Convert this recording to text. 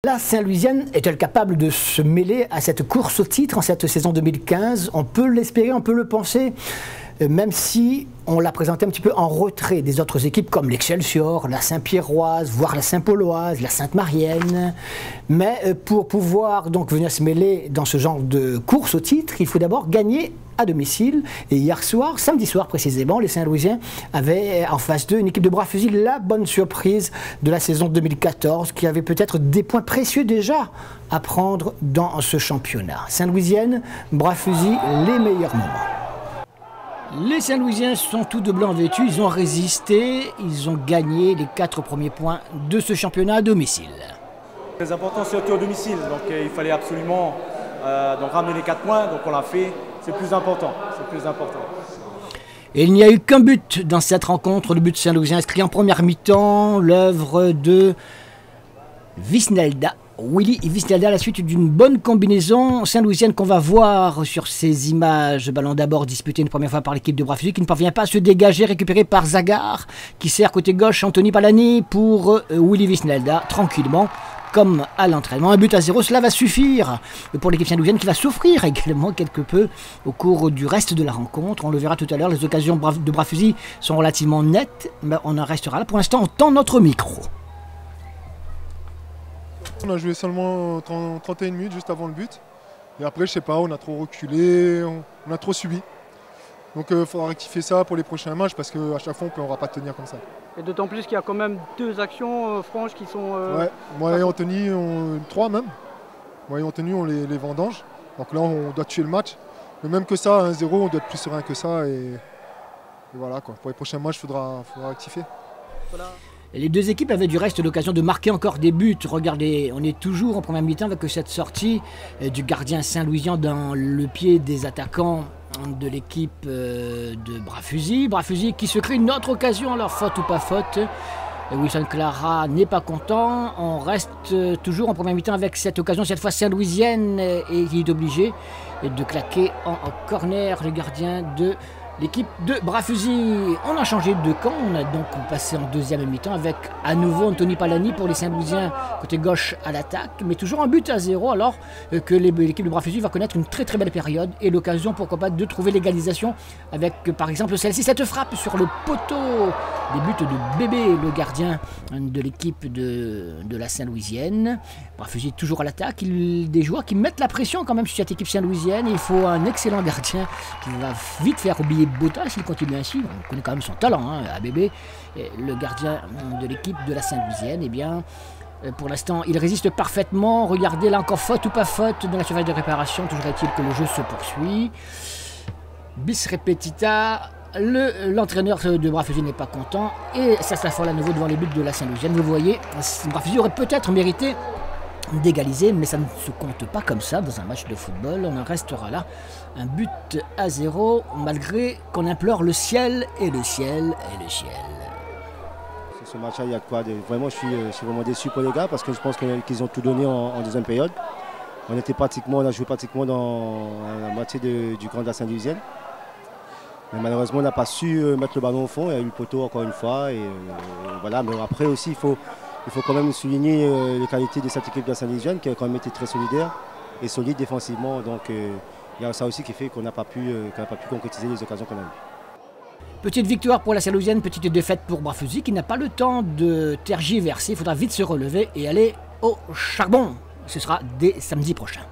La Saint-Louisienne est-elle capable de se mêler à cette course au titre en cette saison 2015? On peut l'espérer, on peut le penser, même si on l'a présenté un petit peu en retrait des autres équipes comme l'Excelsior, la Saint-Pierroise, voire la Saint-Pauloise, la Sainte-Marienne. Mais pour pouvoir donc venir se mêler dans ce genre de course au titre, il faut d'abord gagner à domicile. Et hier soir, samedi soir précisément, les Saint-Louisiens avaient en face d'eux une équipe de Bras-Fusil, la bonne surprise de la saison 2014, qui avait peut-être des points précieux déjà à prendre dans ce championnat. Saint-Louisienne, Bras-Fusil, les meilleurs moments. Les Saint-Louisiens sont tous de blanc vêtus, ils ont résisté, ils ont gagné les 4 premiers points de ce championnat à domicile. Très important surtout à domicile, donc il fallait absolument donc ramener les 4 points, donc on l'a fait, c'est plus important, c'est plus important. Et il n'y a eu qu'un but dans cette rencontre, le but Saint-Louisien inscrit en première mi-temps, l'œuvre de Wisnelda. Willy Wisnelda à la suite d'une bonne combinaison saint-louisienne qu'on va voir sur ces images. Ballon d'abord disputé une première fois par l'équipe de Bras-Fusil qui ne parvient pas à se dégager, récupéré par Zagar qui sert côté gauche Anthony Palani pour Willy Wisnelda tranquillement comme à l'entraînement. 1-0, cela va suffire pour l'équipe saint-louisienne qui va souffrir également quelque peu au cours du reste de la rencontre. On le verra tout à l'heure, les occasions de Bras-Fusil sont relativement nettes, mais on en restera là. Pour l'instant, on tend notre micro. On a joué seulement 31 minutes juste avant le but. Et après, je sais pas, on a trop reculé, on a trop subi. Donc il faudra rectifier ça pour les prochains matchs parce qu'à chaque fois, on ne pourra pas tenir comme ça. Et d'autant plus qu'il y a quand même 2 actions franches qui sont... Ouais, moi et Anthony, 3 même. Moi et Anthony, on les vendange. Donc là, on doit tuer le match. Mais même que ça, 1-0, on doit être plus serein que ça. Et voilà, quoi. Pour les prochains matchs, il faudra rectifier. Voilà. Les deux équipes avaient du reste l'occasion de marquer encore des buts. Regardez, on est toujours en première mi-temps avec cette sortie du gardien saint-louisien dans le pied des attaquants de l'équipe de Bras-Fusil. Bras-Fusil qui se crée une autre occasion, alors faute ou pas faute. Wilson Clara n'est pas content. On reste toujours en première mi-temps avec cette occasion, cette fois saint-louisienne, et il est obligé de claquer en corner le gardien de l'équipe de Bras-Fusil. On a changé de camp, on a donc passé en deuxième mi-temps avec à nouveau Anthony Palani pour les Saint-Louisiens côté gauche à l'attaque, mais toujours un but à 0 alors que l'équipe de Bras-Fusil va connaître une très très belle période et l'occasion pourquoi pas de trouver l'égalisation avec par exemple celle-ci, cette frappe sur le poteau, des buts de Bébé, le gardien de l'équipe de la Saint-Louisienne. Bras-Fusil toujours à l'attaque, des joueurs qui mettent la pression quand même sur cette équipe saint-louisienne. Il faut un excellent gardien qui va vite faire oublier Bota s'il continue ainsi. On connaît quand même son talent, à Bébé, le gardien de l'équipe de la Saint-Louisienne. Eh bien, pour l'instant, il résiste parfaitement. Regardez là encore, faute ou pas faute dans la surface de réparation. Toujours est-il que le jeu se poursuit. Bis repetita. L'entraîneur de Bras-Fusil n'est pas content et ça s'affole à nouveau devant les buts de la Saint-Louisienne. Vous voyez, Bras-Fusil aurait peut-être mérité d'égaliser, mais ça ne se compte pas comme ça dans un match de football. On en restera là, un but à 0, malgré qu'on implore le ciel et le ciel et le ciel. Sur ce match-là, il y a quoi vraiment, je suis vraiment déçu pour les gars parce que je pense qu'ils ont tout donné en deuxième période. On a joué pratiquement dans la moitié du camp de la Saint-Louisienne. Mais malheureusement, on n'a pas su mettre le ballon au fond. Il y a eu le poteau encore une fois. Et voilà. Mais après aussi, il faut quand même souligner les qualités de cette équipe de la Saint-Louisienne qui a quand même été très solidaire et solide défensivement. Donc il y a ça aussi qui fait qu'on n'a pas pu concrétiser les occasions qu'on a eues. Petite victoire pour la Saint-Louisienne, petite défaite pour Bras-Fusil qui n'a pas le temps de tergiverser. Il faudra vite se relever et aller au charbon. Ce sera dès samedi prochain.